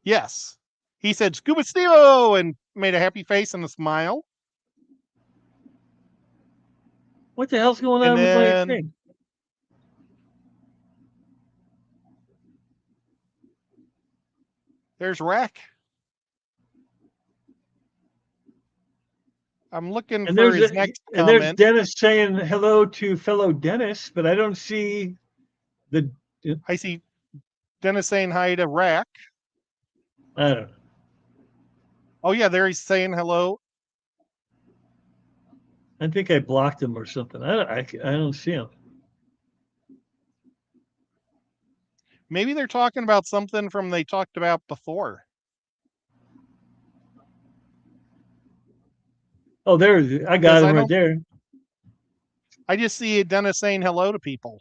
Yes. He said, Scuba Steve-O, and made a happy face and a smile. What the hell's going on with my thing? There's Rack. I'm looking for his next comment. And there's Dennis saying hello to fellow Dennis, but I don't see the. I see Dennis saying hi to Rack. I don't know. Oh, yeah, there he's saying hello. I think I blocked him or something. I don't see him. Maybe they're talking about something from they talked about before. Oh, there. I got him right there. I just see Dennis saying hello to people.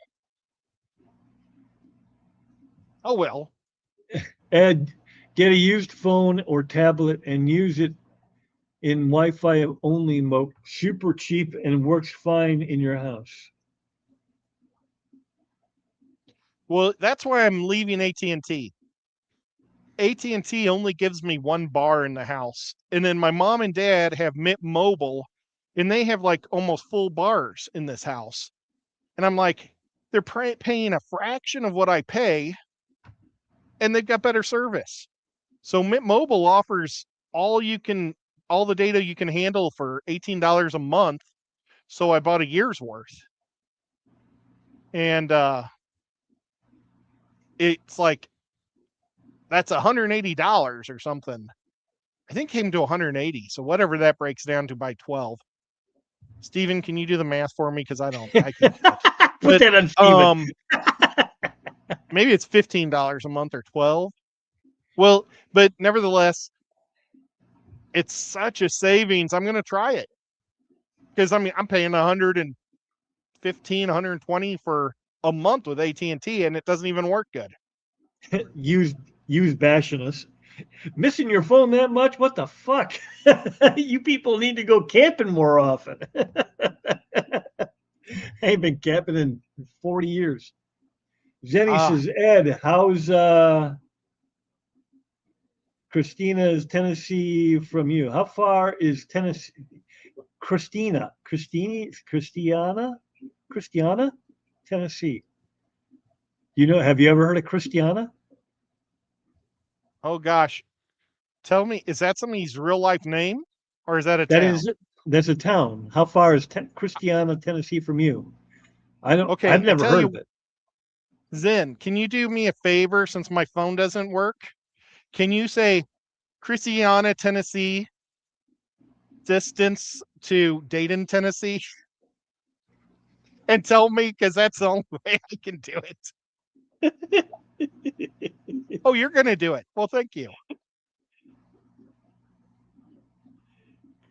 Oh, well. Ed, get a used phone or tablet and use it in Wi-Fi only mode. Super cheap and works fine in your house. Well, that's why I'm leaving AT&T. AT&T only gives me one bar in the house. And then my mom and dad have Mint Mobile, and they have like almost full bars in this house. And I'm like, they're paying a fraction of what I pay, and they've got better service. So Mint Mobile offers all the data you can handle for $18 a month. So I bought a year's worth. And it's like, that's $180 or something. I think it came to 180. So whatever that breaks down to by 12. Steven, can you do the math for me? Because I can't do it. Put that on Steven. Maybe it's $15 a month or 12. Well, but nevertheless, it's such a savings. I'm going to try it because I'm paying 115, 120 for a month with AT&T, and it doesn't even work good. use bashing us. Missing your phone that much? What the fuck? You people need to go camping more often. I ain't been camping in 40 years. Jenny says, Ed, how's Christina's Tennessee from you? How far is Tennessee? Christiana, Tennessee. Have you ever heard of Christiana? Oh gosh. Tell me, is that somebody's real life name or is that a That town? that's a town. How far is Christiana, Tennessee from you? Okay, I've never heard of it. Zen, can you do me a favor since my phone doesn't work? Can you say Christiana, Tennessee, distance to Dayton, Tennessee? And tell me, because that's the only way I can do it. Oh, you're going to do it. Well, thank you.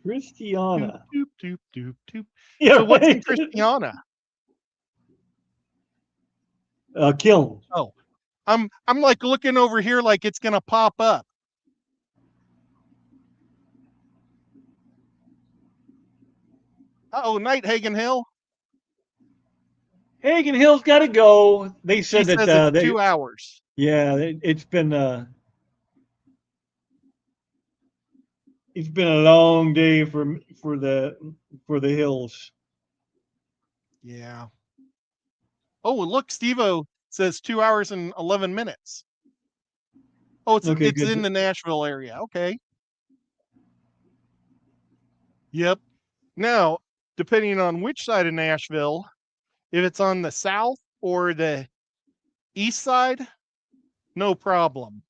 Christiana. Doop, doop, doop, doop. Yeah, so what's in Christiana? Kiln. Oh, I'm like looking over here like it's going to pop up. Oh, night, Hagen Hill. Hagen Hill's got to go. They said She that says it's 2 hours. Yeah, it's been a long day for the hills. Yeah. Oh, look, Steve-O says 2 hours and 11 minutes. Oh, it's in the Nashville area. Okay. Yep. Now, depending on which side of Nashville, if it's on the south or the east side, no problem.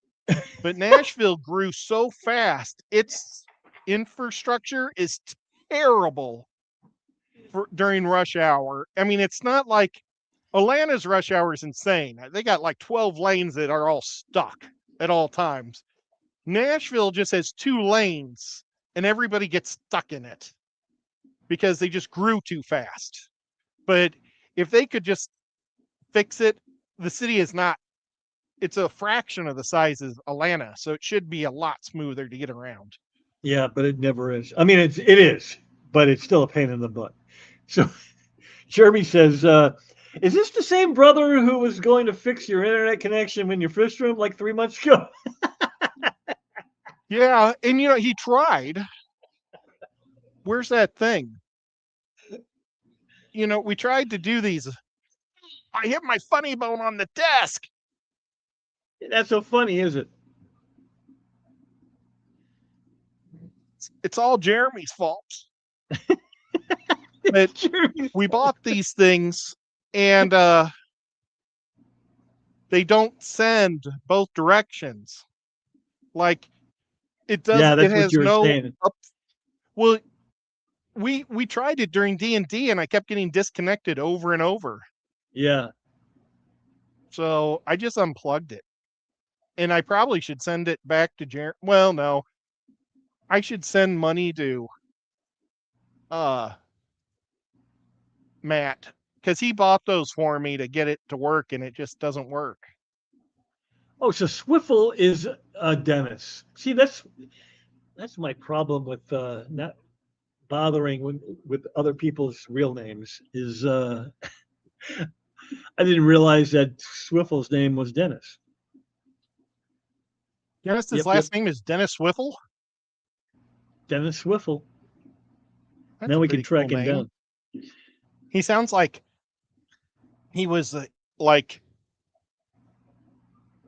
But Nashville grew so fast, its infrastructure is terrible during rush hour. I mean, it's not like Atlanta's rush hour is insane. They got like 12 lanes that are all stuck at all times. Nashville just has 2 lanes and everybody gets stuck in it because they just grew too fast. But if they could just fix it, the city is not, it's a fraction of the size as Atlanta, so it should be a lot smoother to get around. Yeah, but it never is. I mean, it is, but it's still a pain in the butt. So Jeremy says, is this the same brother who was going to fix your internet connection in your fish room like 3 months ago? Yeah, and he tried. Where's that thing? We tried to do these. I hit my funny bone on the desk. That's so funny, is it? It's all Jeremy's fault. But we bought these things and they don't send both directions. Like it does. Yeah, that's it what has you were no saying. Well, we tried it during D&D and I kept getting disconnected over and over. Yeah. So I just unplugged it. And I probably should send it back to Jeremy. Well, no. I should send money to Matt because he bought those for me to get it to work and it just doesn't work. Oh, so Swiffle is Dennis. See, that's my problem with not bothering with other people's real names is I didn't realize that Swiffle's name was Dennis. Dennis's last name is Dennis Swiffle? Dennis Swiffle. That's now we can track him down. He sounds like he was like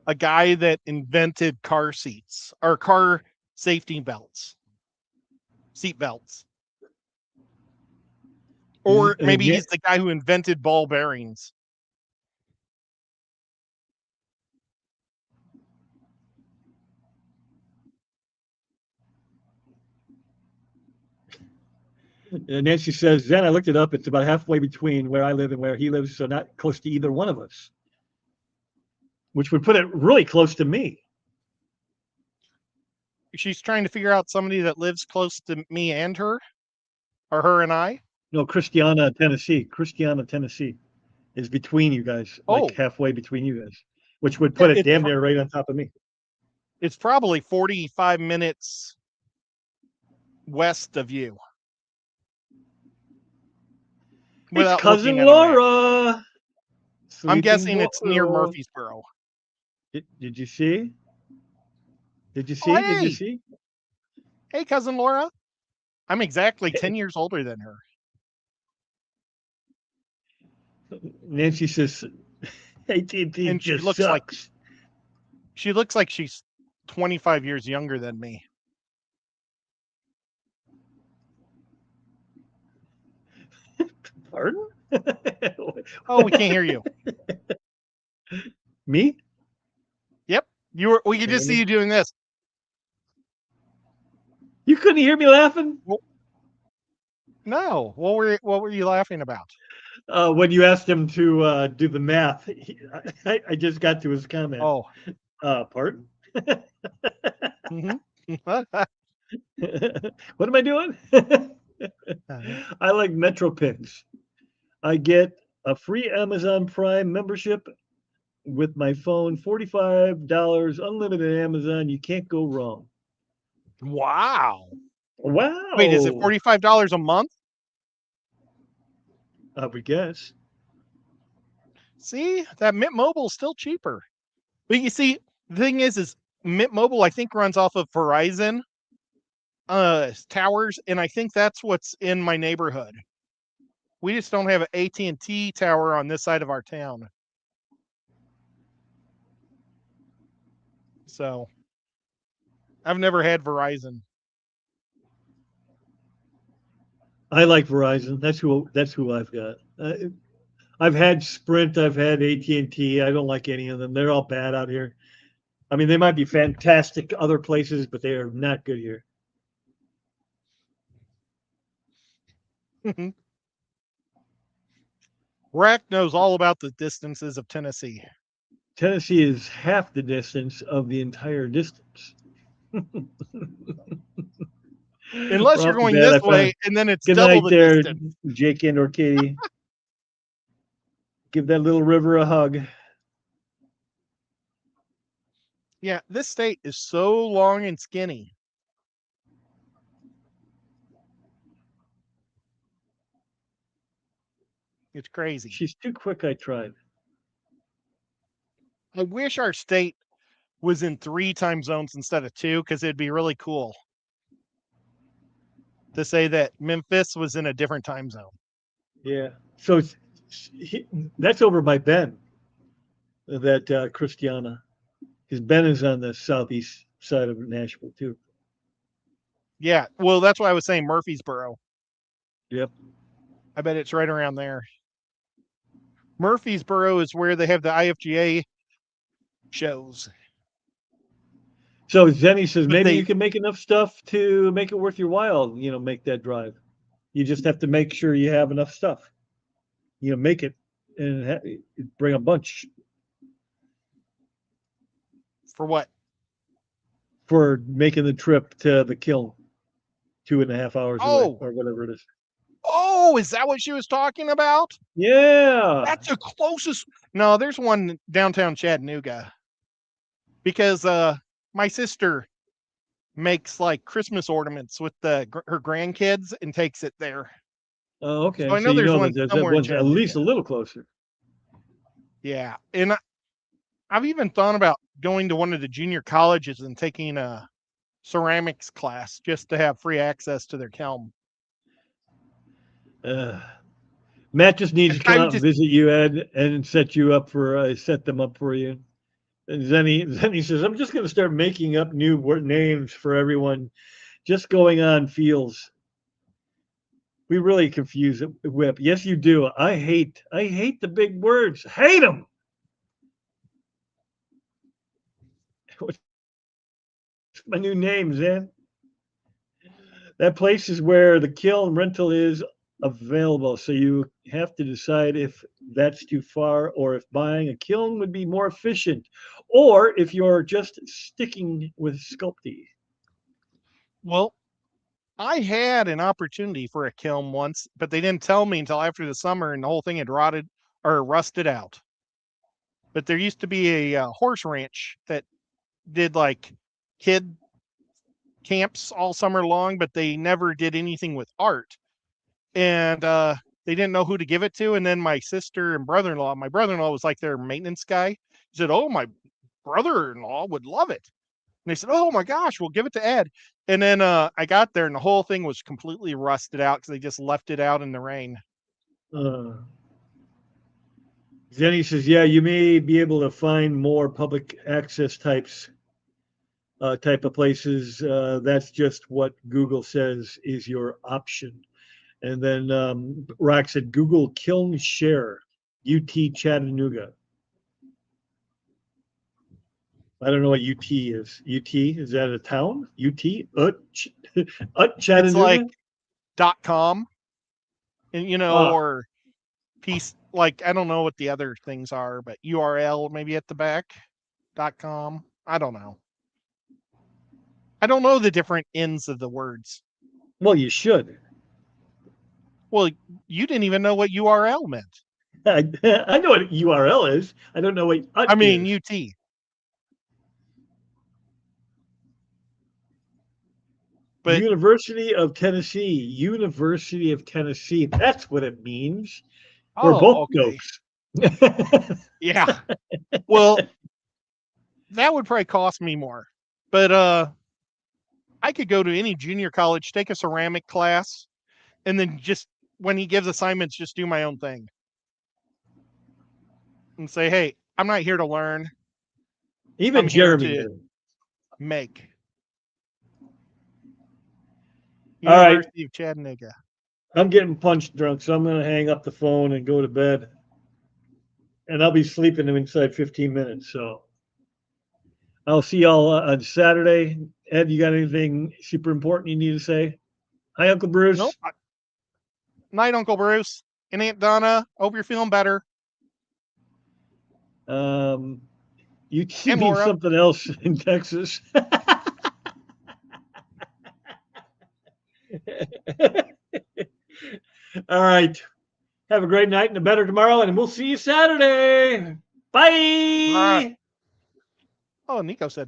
a guy that invented car seats or car safety belts, seat belts. Or maybe he's the guy who invented ball bearings. And Nancy says, then I looked it up. It's about halfway between where I live and where he lives, so not close to either one of us, which would put it really close to me. She's trying to figure out somebody that lives close to me and her, or her and I. No, Christiana, Tennessee. Christiana, Tennessee is between you guys, like Oh, halfway between you guys, which would yeah, put it damn near right on top of me. it's probably 45 minutes west of you. It's Without cousin looking at a map. Laura. I'm Sleeping guessing it's near Laura. Murfreesboro. Did you see? Did you Oh, see? Did you hey, see? hey, cousin Laura. I'm exactly 10 years older than her. Nancy says AT&T And just sucks. she looks like she's 25 years younger than me. Pardon? Oh, we can't hear you. Me? Yep. We could just see Andy? you doing this. You couldn't hear me laughing? No. What were you laughing about? When you asked him to do the math, I just got to his comment. Oh. Pardon? Mm-hmm. What am I doing? I like MetroPix. I get a free Amazon Prime membership with my phone, $45, unlimited Amazon. You can't go wrong. Wow. Wow. Wait, is it $45 a month? We guess. See, that Mint Mobile is still cheaper. But you see, the thing is Mint Mobile, I think, runs off of Verizon towers, and I think that's what's in my neighborhood. We just don't have an AT&T tower on this side of our town. So I've never had Verizon. I like Verizon. That's who I've got. I've had Sprint. I've had AT&T. I don't like any of them. They're all bad out here. I mean, they might be fantastic other places, but they are not good here. Rack knows all about the distances of Tennessee. Tennessee is half the distance of the entire distance. Unless you're going this way, and then it's Good double night the there, distance. Jake and or Katie. Give that little river a hug. Yeah, this state is so long and skinny. It's crazy. She's too quick, I tried. I wish our state was in 3 time zones instead of 2, because it'd be really cool to say that Memphis was in a different time zone. Yeah. So that's over by Ben, that Christiana. Because Ben is on the southeast side of Nashville, too. Yeah, well, that's why I was saying Murfreesboro. Yep. I bet it's right around there. Murfreesboro is where they have the IFGA shows. So Zenny says maybe you can make enough stuff to make it worth your while, make that drive. You just have to make sure you have enough stuff. Make it and bring a bunch. For what? For making the trip to the kiln, 2.5 hours away, or whatever it is. Oh, is that what she was talking about? Yeah. That's the closest. No, there's one downtown Chattanooga. Because my sister makes like Christmas ornaments with her grandkids and takes it there. Oh, okay. So I know there's one that somewhere one's at least a little closer. Yeah, and I've even thought about going to one of the junior colleges and taking a ceramics class just to have free access to their kiln. Matt just needs to come out and visit you, Ed, and set them up for you. And Zenny says, I'm just going to start making up new names for everyone. Just going on feels. We really confuse Whip. Yes, you do. I hate the big words. Hate them. What's my new name, Zen? That place is where the kiln rental is available. So you have to decide if that's too far or if buying a kiln would be more efficient, or if you're just sticking with Sculpey. Well, I had an opportunity for a kiln once, but they didn't tell me until after the summer, and the whole thing had rotted or rusted out. But there used to be a horse ranch that did like kid camps all summer long, but they never did anything with art. And they didn't know who to give it to. And then my sister and brother-in-law, my brother-in-law was like their maintenance guy. He said, "Oh, my brother-in-law would love it." And they said, "Oh my gosh, we'll give it to Ed." And then I got there and the whole thing was completely rusted out because they just left it out in the rain. Uh, Zenny says, yeah, you may be able to find more public access type of places. That's just what Google says is your option. And then Rock said, Google Kiln Share, UT Chattanooga. I don't know what UT is. UT, is that a town? UT? Chattanooga? It's like .com, and or piece, like, I don't know what the other things are, but URL maybe at the back, .com. I don't know. I don't know the different ends of the words. Well, you should. Well, you didn't even know what URL meant. I know what URL is. I don't know what I mean, is. UT. But University of Tennessee. University of Tennessee. That's what it means. We're both okay. dopes. Yeah. Well, that would probably cost me more. But I could go to any junior college, take a ceramic class, and then just when he gives assignments, just do my own thing. And say, "Hey, I'm not here to learn. Even I'm here Jeremy to did. make." All right. University of Chattanooga. I'm getting punch drunk, so I'm going to hang up the phone and go to bed. And I'll be sleeping inside 15 minutes. So I'll see y'all on Saturday. Ed, you got anything super important you need to say? Hi, Uncle Bruce. Nope. Night, Uncle Bruce and Aunt Donna. Hope you're feeling better. You And mean Laura. something else in Texas. All right. Have a great night and a better tomorrow, and we'll see you Saturday. Bye. Oh, Nico said